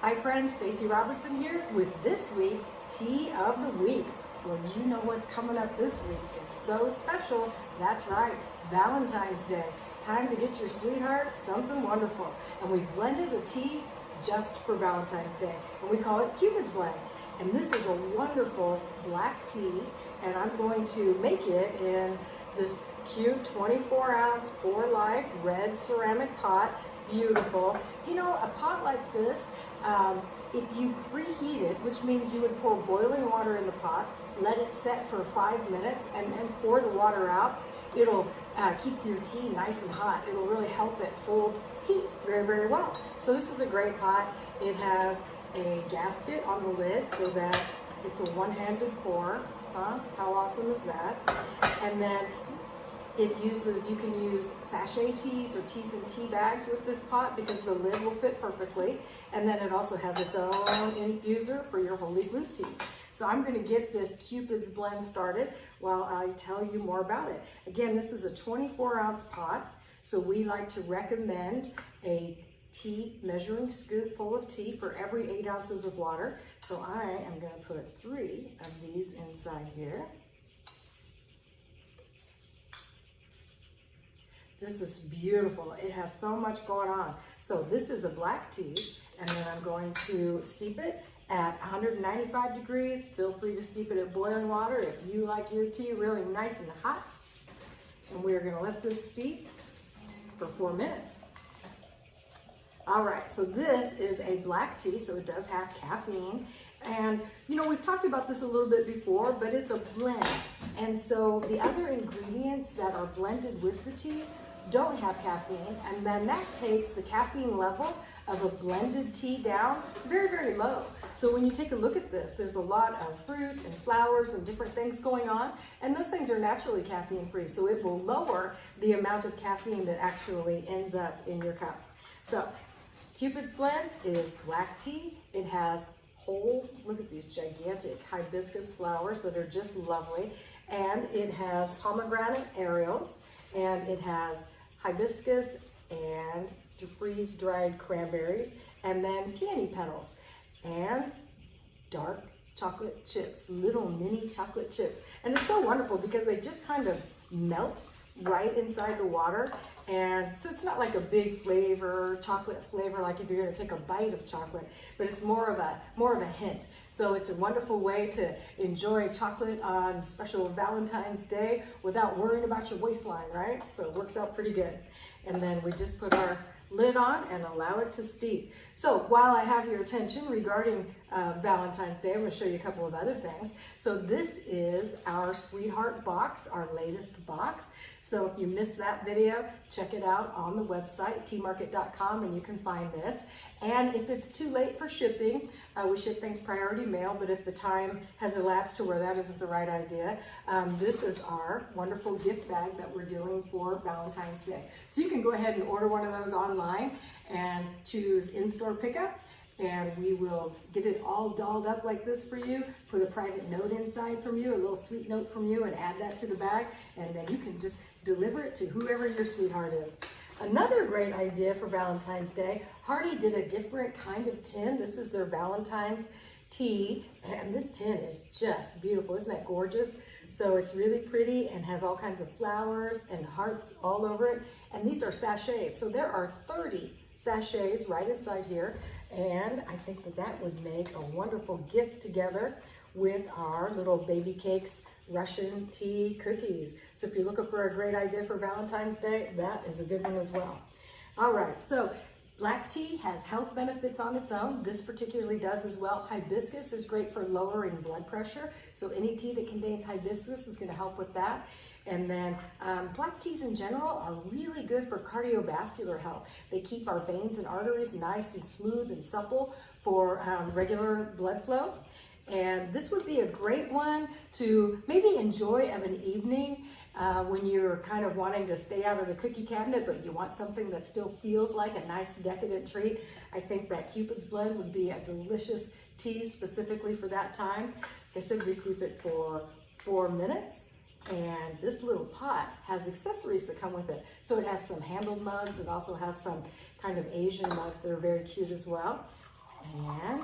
Hi friends, Stacy Robertson here with this week's Tea of the Week. Well, you know what's coming up this week. It's so special. That's right, Valentine's Day. Time to get your sweetheart something wonderful. And we've blended a tea just for Valentine's Day. And we call it Cupid's blend. And this is a wonderful black tea. And I'm going to make it in this cute 24-ounce 4-life red ceramic pot. Beautiful. You know, a pot like this, if you preheat it, which means you would pour boiling water in the pot, let it set for 5 minutes, and then pour the water out, it'll keep your tea nice and hot. It'll really help it hold heat very, very well. So this is a great pot. It has a gasket on the lid so that it's a one-handed pour. How awesome is that? And then it uses, you can use sachet teas or teas in tea bags with this pot because the lid will fit perfectly. And then it also has its own infuser for your Holy Blues teas. So I'm going to get this Cupid's blend started while I tell you more about it. Again, this is a 24-ounce pot. So we like to recommend a tea measuring scoop full of tea for every 8 ounces of water. So I am going to put 3 of these inside here. This is beautiful. It has so much going on. So this is a black tea, and then I'm going to steep it at 195 degrees. Feel free to steep it at boiling water if you like your tea really nice and hot. And we're gonna let this steep for 4 minutes. All right, so this is a black tea, so it does have caffeine. And you know, we've talked about this a little bit before, but it's a blend. And so the other ingredients that are blended with the tea don't have caffeine, and then that takes the caffeine level of a blended tea down very, very low. So when you take a look at this, there's a lot of fruit and flowers and different things going on, and those things are naturally caffeine free, so it will lower the amount of caffeine that actually ends up in your cup. So Cupid's blend is black tea. It has whole, look at these gigantic hibiscus flowers that are just lovely, and it has pomegranate aerials, and it has hibiscus and freeze-dried cranberries, and then peony petals, and dark chocolate chips, little mini chocolate chips. And it's so wonderful because they just kind of melt right inside the water. And so it's not like a big flavor, chocolate flavor, like if you're gonna take a bite of chocolate, but it's more of a hint. So it's a wonderful way to enjoy chocolate on special Valentine's Day without worrying about your waistline, right? So it works out pretty good. And then we just put our lid on and allow it to steep. So while I have your attention regarding Valentine's Day, I'm going to show you a couple of other things. So this is our Sweetheart box, our latest box. So if you missed that video, check it out on the website, teamarket.com, and you can find this. And if it's too late for shipping, we ship things priority mail, but if the time has elapsed to where that isn't the right idea, this is our wonderful gift bag that we're doing for Valentine's Day. So you can go ahead and order one of those online and choose in-store pickup, and we will get it all dolled up like this for you, put a private note inside from you, a little sweet note from you, and add that to the bag, and then you can just deliver it to whoever your sweetheart is. Another great idea for Valentine's Day, Hardy did a different kind of tin. This is their Valentine's tea, and this tin is just beautiful. Isn't that gorgeous? So it's really pretty and has all kinds of flowers and hearts all over it. And these are sachets. So there are 30 sachets right inside here. And I think that that would make a wonderful gift together with our little baby cakes Russian tea cookies. So if you're looking for a great idea for Valentine's Day, that is a good one as well. All right, so black tea has health benefits on its own. This particularly does as well. Hibiscus is great for lowering blood pressure. So any tea that contains hibiscus is going to help with that. And then black teas in general are really good for cardiovascular health. They keep our veins and arteries nice and smooth and supple for regular blood flow. And this would be a great one to maybe enjoy of an evening when you're kind of wanting to stay out of the cookie cabinet, but you want something that still feels like a nice decadent treat. I think that Cupid's blend would be a delicious tea specifically for that time. Like I said, we steep it for 4 minutes. And this little pot has accessories that come with it. So it has some handled mugs. It also has some kind of Asian mugs that are very cute as well. And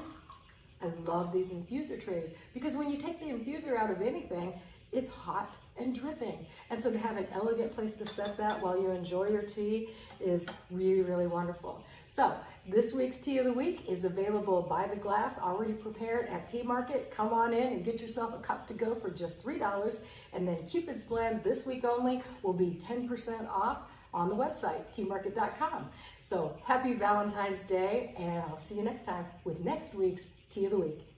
I love these infuser trays because when you take the infuser out of anything, it's hot and dripping. And so to have an elegant place to set that while you enjoy your tea is really, really wonderful. So this week's Tea of the Week is available by the glass, already prepared at Tea Market. Come on in and get yourself a cup to go for just $3. And then Cupid's blend this week only will be 10% off on the website, teamarket.com. So happy Valentine's Day, and I'll see you next time with next week's Tea of the Week.